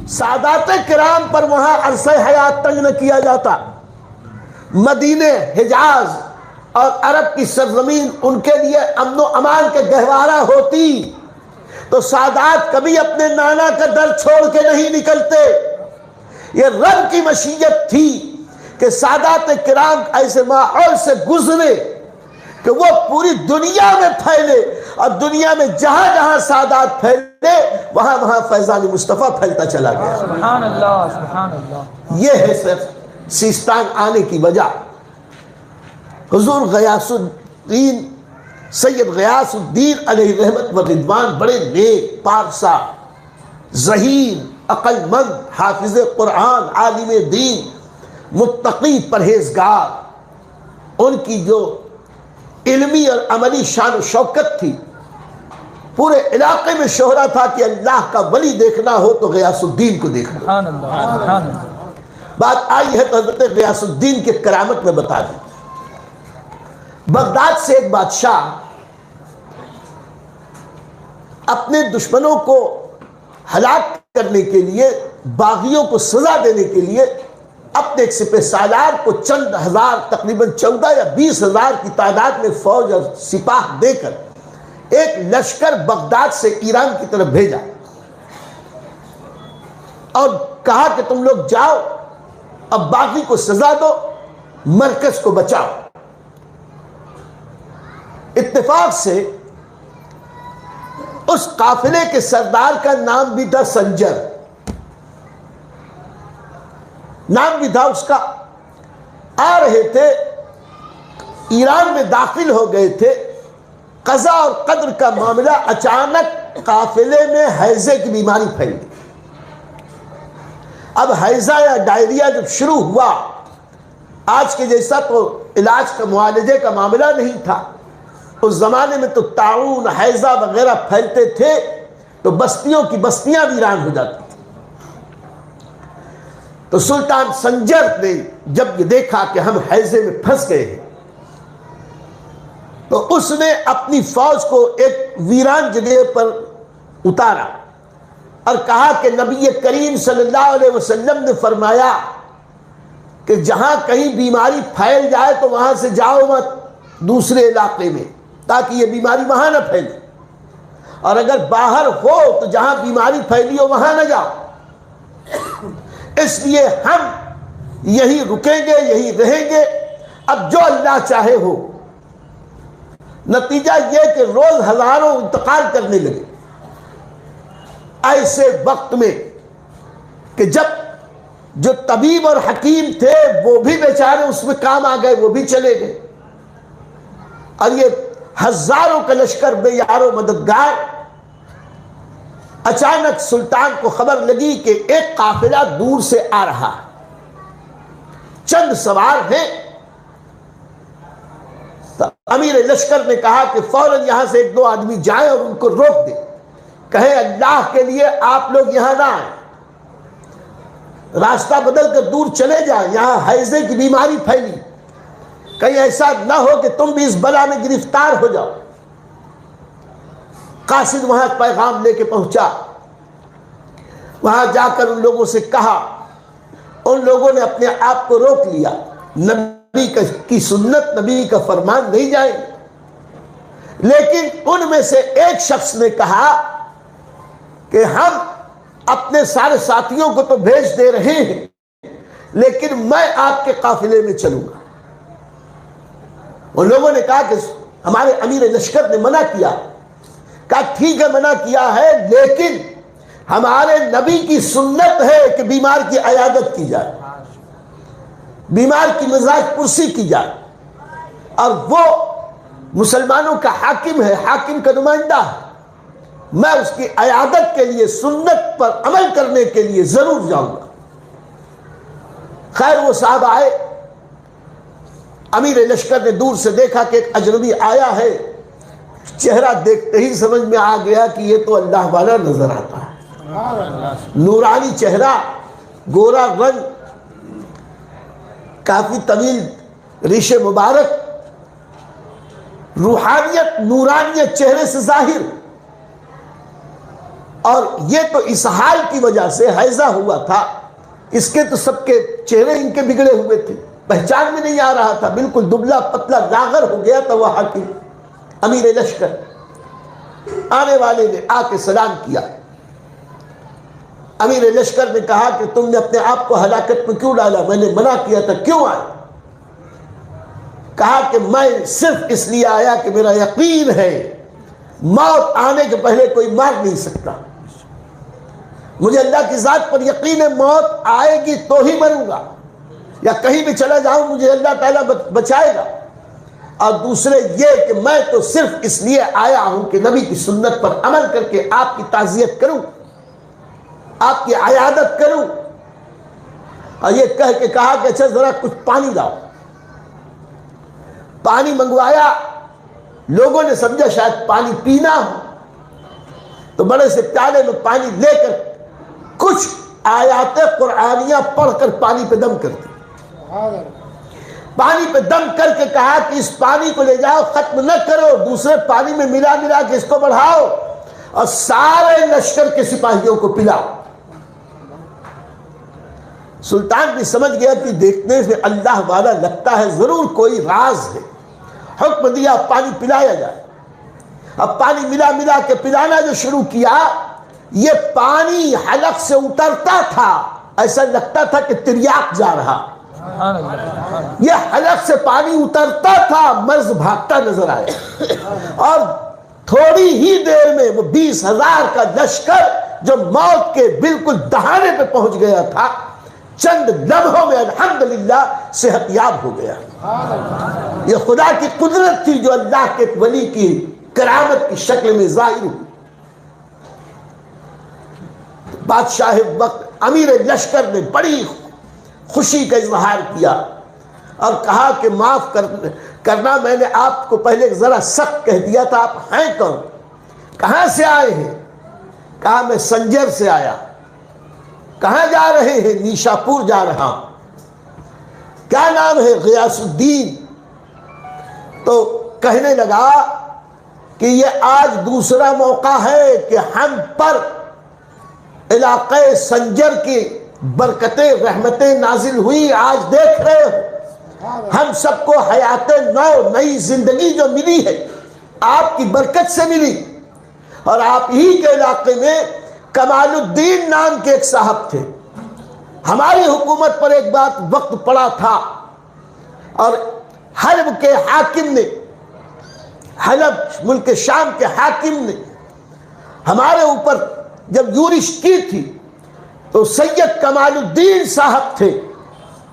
سادات کرام پر وہاں عرصہ حیات تنگ نہ کیا جاتا. مدینے، حجاز اور عرب کی سرزمین ان کے لیے امن و امان کے گہوارہ ہوتی تو سادات کبھی اپنے نانا کا در چھوڑ کے نہیں نکلتے. یہ رب کی مشیت تھی کہ سادات کرام ایسے ماحول سے گزرے کہ وہ پوری دنیا میں پھیلے، اور دنیا میں جہاں جہاں سادات پھیلے وہاں وہاں فیضان مصطفیٰ پھیلتا چلا گیا. سبحان اللہ، سبحان اللہ. یہ ہے صرف سیستان آنے کی وجہ. حضور غیاث الدین سید غیاث الدین علیہ رحمت و رضوان بڑے نیک، پارسا، ذہین، عقل مند، حافظ قرآن، عالم دین، متقی، پرہیزگار. ان کی جو علمی اور عملی شان و شوکت تھی، پورے علاقے میں شہرہ تھا کہ اللہ کا ولی دیکھنا ہو تو غیاث الدین کو دیکھنا. سبحان اللہ، سبحان اللہ. بات آئی ہے تو حضرت غیاث الدین کی کرامت میں بتا دیں. بغداد سے ایک بادشاہ اپنے دشمنوں کو ہلاک کرنے کے لیے، باغیوں کو سزا دینے کے لیے اپنے ایک سپہ سالار کو چند ہزار، تقریباً 14 یا 20 ہزار کی تعداد میں فوج اور سپاہ دے کر ایک لشکر بغداد سے ایران کی طرف بھیجا اور کہا کہ تم لوگ جاؤ، اب باغی کو سزا دو، مرکز کو بچاؤ. اتفاق سے اس قافلے کے سردار کا نام بھی تھا سنجر، نام بھی تھا اس کا. آ رہے تھے، ایران میں داخل ہو گئے تھے. قضا اور قدر کا معاملہ، اچانک قافلے میں ہیضے کی بیماری پھیل گئی. اب ہیضہ یا ڈائریا جب شروع ہوا، آج کے جیسا تو علاج کا، معالجے کا معاملہ نہیں تھا. اس زمانے میں تو طاعون، ہیضہ وغیرہ پھیلتے تھے تو بستیوں کی بستیاں ویران ہو جاتی تھی. تو سلطان سنجر نے جب یہ دیکھا کہ ہم ہیضے میں پھنس گئے ہیں تو اس نے اپنی فوج کو ایک ویران جگہ پر اتارا اور کہا کہ نبی کریم صلی اللہ علیہ وسلم نے فرمایا کہ جہاں کہیں بیماری پھیل جائے تو وہاں سے جاؤ مت دوسرے علاقے میں، تاکہ یہ بیماری وہاں نہ پھیلے، اور اگر باہر ہو تو جہاں بیماری پھیلی ہو وہاں نہ جاؤ. اس لیے ہم یہی رکیں گے، یہی رہیں گے، اب جو اللہ چاہے ہو. نتیجہ یہ کہ روز ہزاروں انتقال کرنے لگے. ایسے وقت میں کہ جب جو طبیب اور حکیم تھے وہ بھی بیچارے اس میں کام آ گئے، وہ بھی چلے گئے، اور یہ ہزاروں کا لشکر بے یار و مددگار. اچانک سلطان کو خبر لگی کہ ایک قافلہ دور سے آ رہا، چند سوار ہیں. تو امیر لشکر نے کہا کہ فوراً یہاں سے 1-2 آدمی جائیں اور ان کو روک دیں، کہیں اللہ کے لیے آپ لوگ یہاں نہ آئیں، راستہ بدل کر دور چلے جائیں، یہاں ہیضے کی بیماری پھیلی، کہیں ایسا نہ ہو کہ تم بھی اس بلا میں گرفتار ہو جاؤ. قاصد وہاں پیغام لے کے پہنچا. وہاں جا کر ان لوگوں سے کہا، ان لوگوں نے اپنے آپ کو روک لیا. نبی کی سنت، نبی کا فرمان نہیں جائے. لیکن ان میں سے ایک شخص نے کہا کہ ہم اپنے سارے ساتھیوں کو تو بھیج دے رہے ہیں، لیکن میں آپ کے قافلے میں چلوں گا. ان لوگوں نے کہا کہ ہمارے امیر لشکر نے منع کیا. کہا ٹھیک ہے منع کیا ہے، لیکن ہمارے نبی کی سنت ہے کہ بیمار کی عیادت کی جائے، بیمار کی مزاج پرسی کی جائے، اور وہ مسلمانوں کا حاکم ہے، حاکم کا نمائندہ ہے، میں اس کی عیادت کے لیے، سنت پر عمل کرنے کے لیے ضرور جاؤں گا. خیر وہ صاحب آئے، امیر لشکر نے دور سے دیکھا کہ ایک اجنبی آیا ہے، چہرہ دیکھتے ہی سمجھ میں آ گیا کہ یہ تو اللہ والا نظر آتا ہے، نورانی چہرہ، گورا رنگ، کافی طویل ریش مبارک، روحانیت نورانیت چہرے سے ظاہر، اور یہ تو اس حال کی وجہ سے حیضہ ہوا تھا، اس کے تو سب کے چہرے ان کے بگڑے ہوئے تھے، پہچان میں نہیں آ رہا تھا، بالکل دبلا پتلا لاغر ہو گیا تھا وہ حاکم امیر لشکر۔ آنے والے نے آ کے سلام کیا، امیر لشکر نے کہا کہ تم نے اپنے آپ کو ہلاکت میں کیوں ڈالا؟ میں نے منع کیا تھا، کیوں آئے؟ کہا کہ میں صرف اس لیے آیا کہ میرا یقین ہے موت آنے کے پہلے کوئی مار نہیں سکتا، مجھے اللہ کی ذات پر یقین ہے موت آئے گی تو ہی مروں گا، یا کہیں بھی چلا جاؤں مجھے اللہ تعالیٰ بچائے گا، اور دوسرے یہ کہ میں تو صرف اس لیے آیا ہوں کہ نبی کی سنت پر عمل کر کے آپ کی تعزیت کروں، آپ کی عیادت کروں۔ اور یہ کہہ کے کہا کہ اچھا ذرا کچھ پانی لاؤ، پانی منگوایا، لوگوں نے سمجھا شاید پانی پینا ہو، تو بڑے سے پیالے میں پانی لے کر کچھ آیات قرآنیہ پڑھ کر پانی پہ دم کر دی، پانی پہ دم کر کے کہا کہ اس پانی کو لے جاؤ، ختم نہ کرو، دوسرے پانی میں ملا ملا کے اس کو بڑھاؤ اور سارے لشکر کے سپاہیوں کو پلاؤ۔ سلطان بھی سمجھ گیا کہ دیکھنے سے اللہ والا لگتا ہے، ضرور کوئی راز ہے، حکم دیا پانی پلایا جائے۔ اب پانی ملا ملا کے پلانا جو شروع کیا، یہ پانی حلق سے اترتا تھا، ایسا لگتا تھا کہ تریاق جا رہا، یہ حلق سے پانی اترتا تھا، مرض بھاگتا نظر آیا، اور تھوڑی ہی دیر میں وہ 20,000 کا لشکر جو موت کے بالکل دہانے پہ پہنچ گیا تھا، چند لمحوں میں الحمدللہ صحت یاب ہو گیا۔ یہ خدا کی قدرت تھی جو اللہ کے ایک ولی کی کرامت کی شکل میں ظاہر ہوئی۔ بادشاہ وقت امیر لشکر نے بڑی خوشی کا اظہار کیا اور کہا کہ معاف کرنا، میں نے آپ کو پہلے ذرا سخت کہہ دیا تھا، آپ ہیں کون؟ کہاں سے آئے ہیں؟ کہا میں سنجر سے آیا۔ کہاں جا رہے ہیں؟ نیشاپور جا رہا ہوں۔ کیا نام ہے؟ غیاث الدین۔ تو کہنے لگا کہ یہ آج دوسرا موقع ہے کہ ہم پر علاقے سنجر کی برکتیں رحمتیں نازل ہوئی، آج دیکھ رہے ہو ہم سب کو حیات نو، نئی زندگی جو ملی ہے آپ کی برکت سے ملی، اور آپ ہی کے علاقے میں کمال الدین نام کے ایک صاحب تھے، ہماری حکومت پر ایک بات وقت پڑا تھا، اور حلب کے حاکم نے، حلب ملک شام کے حاکم نے ہمارے اوپر جب یورش کی تھی تو سید کمال الدین صاحب تھے،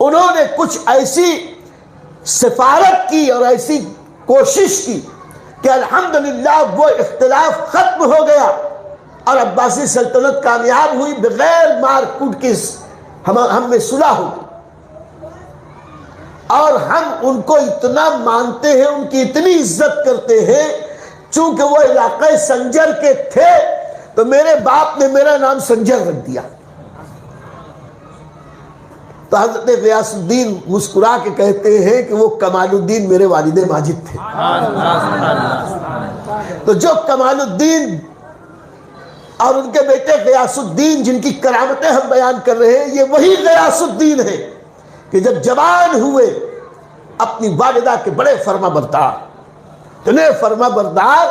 انہوں نے کچھ ایسی سفارت کی اور ایسی کوشش کی کہ الحمدللہ وہ اختلاف ختم ہو گیا اور عباسی سلطنت کامیاب ہوئی، بغیر مار کوٹ کے ہم میں صلح ہو گئی، اور ہم ان کو اتنا مانتے ہیں، ان کی اتنی عزت کرتے ہیں، چونکہ وہ علاقہ سنجر کے تھے تو میرے باپ نے میرا نام سنجر رکھ دیا۔ تو حضرت غیاث الدین مسکرا کے کہتے ہیں کہ وہ کمال الدین میرے والد ماجد تھے۔ تو جو کمال الدین اور ان کے بیٹے غیاث الدین جن کی کرامتیں ہم بیان کر رہے ہیں، یہ وہی غیاث الدین ہے کہ جب جوان ہوئے اپنی والدہ کے بڑے فرما بردار، اتنے فرما بردار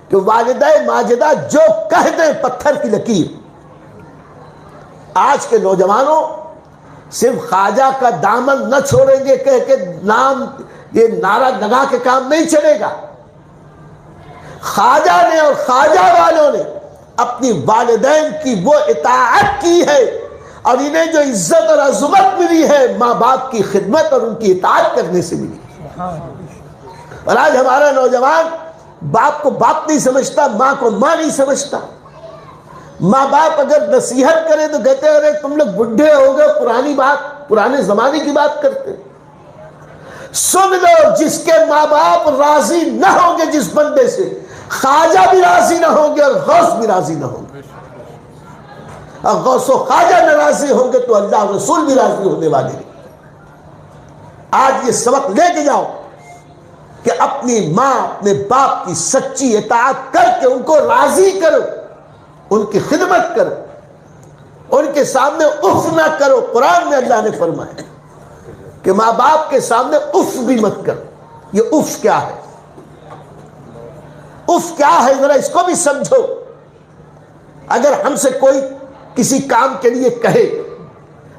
کہ والدہ ماجدہ جو کہہ دیں پتھر کی لکیر۔ آج کے نوجوانوں صرف خواجہ کا دامن نہ چھوڑیں گے کہہ کے نام یہ نعرہ لگا کے کام نہیں چلے گا۔ خواجہ نے اور خواجہ والوں نے اپنی والدین کی وہ اطاعت کی ہے، اور انہیں جو عزت اور عظمت ملی ہے ماں باپ کی خدمت اور ان کی اطاعت کرنے سے ملی۔ اور آج ہمارا نوجوان باپ کو باپ نہیں سمجھتا، ماں کو ماں نہیں سمجھتا، ماں باپ اگر نصیحت کرے تو کہتے ہیں ارے تم لوگ بڈھے ہو گئے، پرانی بات، پرانے زمانے کی بات کرتے۔ سن لو، جس کے ماں باپ راضی نہ ہوں گے جس بندے سے، خواجہ بھی راضی نہ ہوں گے اور غوث بھی راضی نہ ہوں گے۔ اور غوث و خواجہ ناراضی ہوں گے تو اللہ رسول بھی راضی ہونے والے ہیں۔ آج یہ سبق لے کے جاؤ کہ اپنی ماں اپنے باپ کی سچی اطاعت کر کے ان کو راضی کرو، ان کی خدمت کرو، ان کے سامنے اف نہ کرو۔ قرآن میں اللہ نے فرمایا کہ ماں باپ کے سامنے اف بھی مت کرو۔ یہ اف کیا ہے؟ اف کیا ہے ذرا اس کو بھی سمجھو۔ اگر ہم سے کوئی کسی کام کے لیے کہے،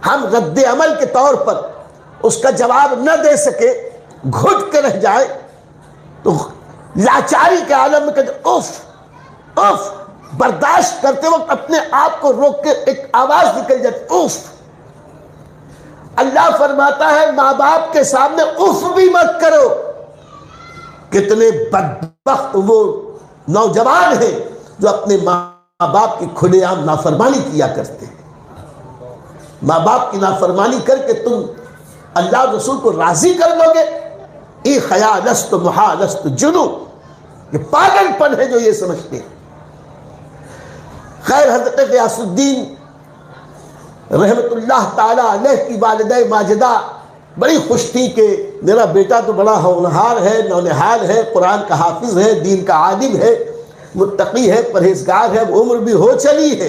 ہم رد عمل کے طور پر اس کا جواب نہ دے سکے، گھٹ کے رہ جائے، تو لاچاری کے عالم میں کہتے اف اف، برداشت کرتے وقت اپنے آپ کو روک کے ایک آواز نکل جاتی اف۔ اللہ فرماتا ہے ماں باپ کے سامنے اف بھی مت کرو۔ کتنے بدبخت وہ نوجوان ہیں جو اپنے ماں باپ کی کھلے عام نافرمانی کیا کرتے ہیں۔ ماں باپ کی نافرمانی کر کے تم اللہ رسول کو راضی کر لو گے، ای خیال است محال است جنو، یہ پاگل پن ہے جو یہ سمجھتے ہیں۔ خیر، حضرت غیاث الدین رحمت اللہ تعالی علیہ کی والدہ ماجدہ بڑی خوش تھی کہ میرا بیٹا تو بڑا ہونہار ہے، نونہار ہے، قرآن کا حافظ ہے، دین کا عالم ہے، متقی ہے، پرہیزگار ہے، اب عمر بھی ہو چلی ہے۔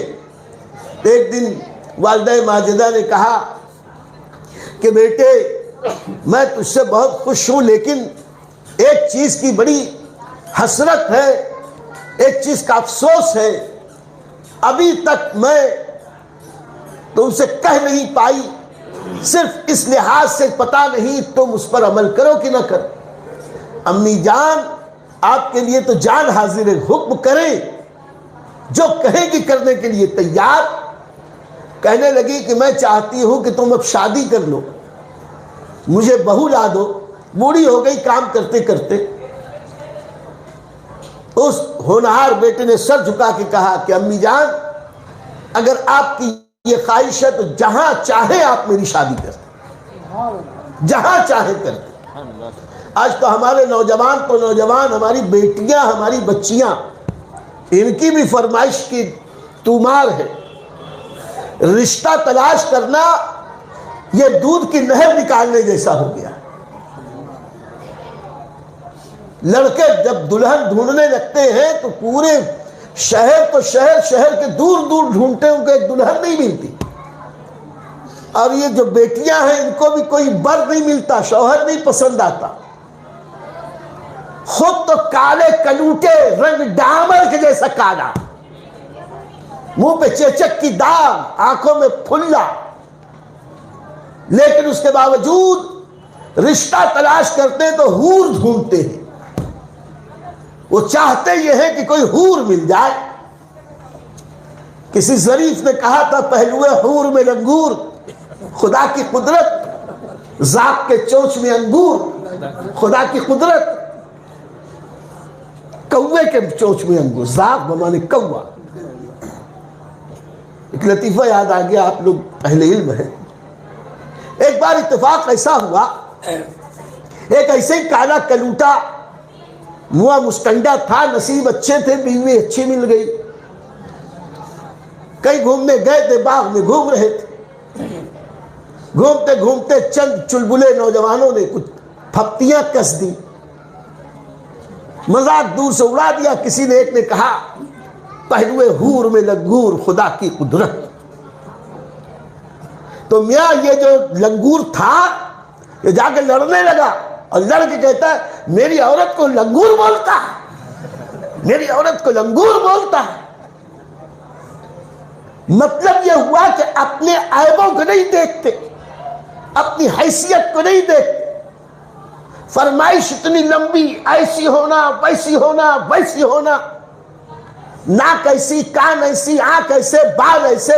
ایک دن والدہ ماجدہ نے کہا کہ بیٹے میں تجھ سے بہت خوش ہوں، لیکن ایک چیز کی بڑی حسرت ہے، ایک چیز کا افسوس ہے، ابھی تک میں تم سے کہہ نہیں پائی، صرف اس لحاظ سے پتہ نہیں تم اس پر عمل کرو کہ نہ کرو۔ امی جان آپ کے لیے تو جان حاضر ہے، حکم کریں، جو کہیں گی کرنے کے لیے تیار۔ کہنے لگی کہ میں چاہتی ہوں کہ تم اب شادی کر لو، مجھے بہو لا دو، بوڑھی ہو گئی کام کرتے کرتے۔ اس ہونہار بیٹے نے سر جھکا کے کہا کہ امی جان اگر آپ کی یہ خواہش ہے تو جہاں چاہے آپ میری شادی کر دیں، جہاں چاہے کر دیں۔ آج تو ہمارے نوجوان تو نوجوان، ہماری بیٹیاں، ہماری بچیاں، ان کی بھی فرمائش کی تومار ہے۔ رشتہ تلاش کرنا یہ دودھ کی نہر نکالنے جیسا ہو گیا۔ لڑکے جب دلہن ڈھونڈنے لگتے ہیں تو پورے شہر تو شہر کے دور دور ڈھونڈتے ہیں، ان کو ایک دلہن نہیں ملتی۔ اور یہ جو بیٹیاں ہیں ان کو بھی کوئی بر نہیں ملتا، شوہر نہیں پسند آتا۔ خود تو کالے کلوٹے، رنگ ڈامر کے جیسا کالا، منہ پہ چیچک کی داغ، آنکھوں میں پھلا، لیکن اس کے باوجود رشتہ تلاش کرتے تو حور ڈھونڈتے ہیں۔ وہ چاہتے یہ ہے کہ کوئی حور مل جائے۔ کسی ظریف نے کہا تھا پہلوئے حور میں لنگور، خدا کی قدرت، ذات کے چونچ میں انگور، خدا کی قدرت، کوے کے چونچ میں انگور، ذات بمانے کوا۔ ایک لطیفہ یاد آ گیا، آپ لوگ اہل علم ہیں۔ ایک بار اتفاق ایسا ہوا، ایک ایسے ہی کالا کلوٹا منہ مستنڈا تھا، نصیب اچھے تھے، بیوی اچھی مل گئی، کہیں گھومنے گئے تھے، باغ میں گھوم رہے تھے، گھومتے گھومتے چند چلبلے نوجوانوں نے کچھ پھپتیاں کس دی، مذاق دور سے اڑا دیا۔ کسی نے ایک نے کہا پہلوئے حور میں لنگور، خدا کی قدرت۔ تو میاں یہ جو لنگور تھا یہ جا کے لڑنے لگا، اور لڑ کے کہتا ہے میری عورت کو لنگور بولتا ہے، میری عورت کو لنگور بولتا ہے۔ مطلب یہ ہوا کہ اپنے عیبوں کو نہیں دیکھتے، اپنی حیثیت کو نہیں دیکھتے۔ فرمائش اتنی لمبی، ایسی ہونا، ویسی ہونا، ویسی ہونا، ناک ایسی، کان ایسی، آنکھ ایسے، بال ایسے،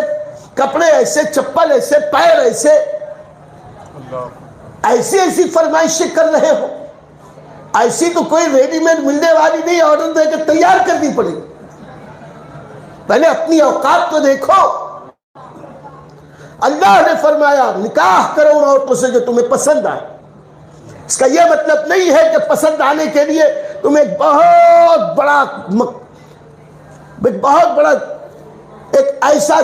کپڑے ایسے، چپل ایسے، پیر ایسے، ایسی ایسی فرمائشیں کر رہے ہو۔ ایسی تو کوئی ریڈی میڈ ملنے والی نہیں، آرڈر دے کے تیار کرنی پڑے گی۔ پہلے اپنی اوقات تو دیکھو. اللہ نے فرمایا نکاح کرو ان عورتوں سے جو تمہیں پسند آئے. اس کا یہ مطلب نہیں ہے کہ پسند آنے کے لیے تم ایک بہت بڑا ایک ایسا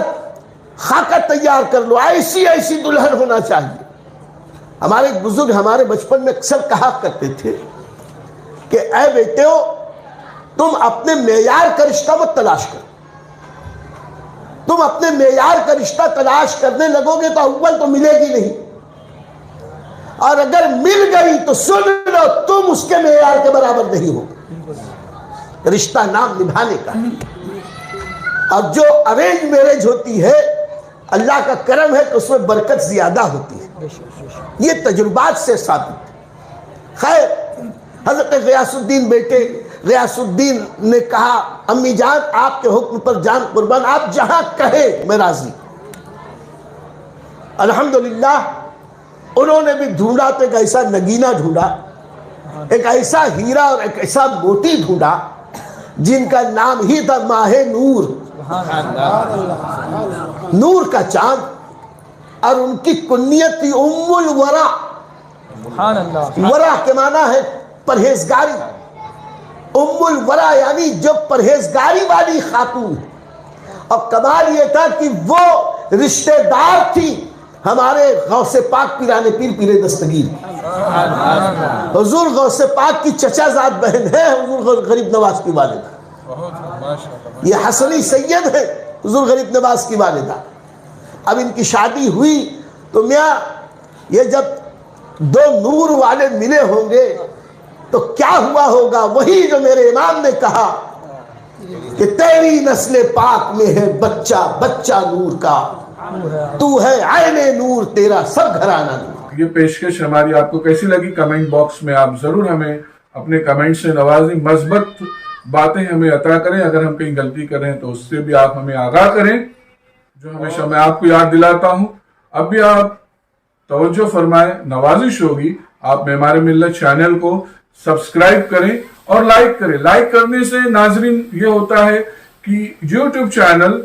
خاکہ تیار کر لو، ایسی دلہن ہونا چاہیے. ہمارے بزرگ ہمارے بچپن میں اکثر کہا کرتے تھے کہ اے بیٹیو تم اپنے معیار کا رشتہ مت تلاش کرو. تم اپنے معیار کا رشتہ تلاش کرنے لگو گے تو اول تو ملے گی نہیں، اور اگر مل گئی تو سن لو تم اس کے معیار کے برابر نہیں ہو. رشتہ نام نبھانے کا. اور جو ارینج میرج ہوتی ہے اللہ کا کرم ہے کہ اس میں برکت زیادہ ہوتی ہے. یہ تجربات سے ثابت. خیر حضرت غیاث الدین بیٹے غیاث الدین نے کہا امی جان آپ کے حکم پر جان قربان، آپ جہاں کہیں میں راضی. الحمدللہ انہوں نے بھی ڈھونڈا تو ایک ایسا نگینہ ڈھونڈا، ایک ایسا ہیرا اور ایک ایسا موتی ڈھونڈا جن کا نام ہی تھا ماہ نور، نور کا چاند. اور ان کی کنیت تھی ام الورا. ورا کے معنی ہے پرہیزگاری. ام الورا یعنی جو پرہیزگاری والی خاتون. اور کمال یہ تھا کہ وہ رشتہ دار تھی ہمارے غوث پاک پیران پیر پیر دستگیر. حضور غوث پاک کی چچا زاد بہن ہے حضور غریب نواز کی والدہ. یہ حسنی سید ہے حضور غریب نواز کی والدہ. اب ان کی شادی ہوئی تو میاں یہ جب دو نور والے ملے ہوں گے تو کیا ہوا ہوگا؟ وہی جو میرے امام نے کہا کہ تیری نسل پاک میں ہے بچہ بچہ نور کا، تو ہے عین نور تیرا سب گھرانہ نور. یہ پیشکش ہماری آپ کو کیسی لگی کمنٹ باکس میں آپ ضرور ہمیں اپنے کمنٹ سے نوازیں. مثبت باتیں ہمیں عطا کریں. اگر ہم کہیں غلطی کریں تو اس سے بھی آپ ہمیں آگاہ کریں. جو ہمیشہ میں آپ کو یاد دلاتا ہوں اب بھی آپ توجہ فرمائیں، نوازش ہوگی آپ معمار ملت چینل کو سبسکرائب کریں اور لائک کریں. لائک کرنے سے ناظرین یہ ہوتا ہے کہ یوٹیوب چینل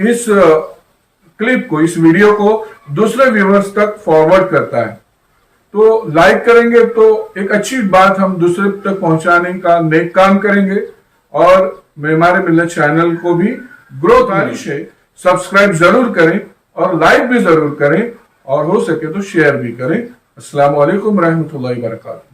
اس کلپ کو، اس ویڈیو کو دوسرے ویورز تک فارورڈ کرتا ہے. تو لائک کریں گے تو ایک اچھی بات ہم دوسرے تک پہنچانے کا نیک کام کریں گے. اور معمار ملت چینل کو بھی گروتھ گزارش ہے سبسکرائب ضرور کریں اور لائک بھی ضرور کریں اور ہو سکے تو شیئر بھی کریں. السلام علیکم ورحمۃ اللہ وبرکاتہ.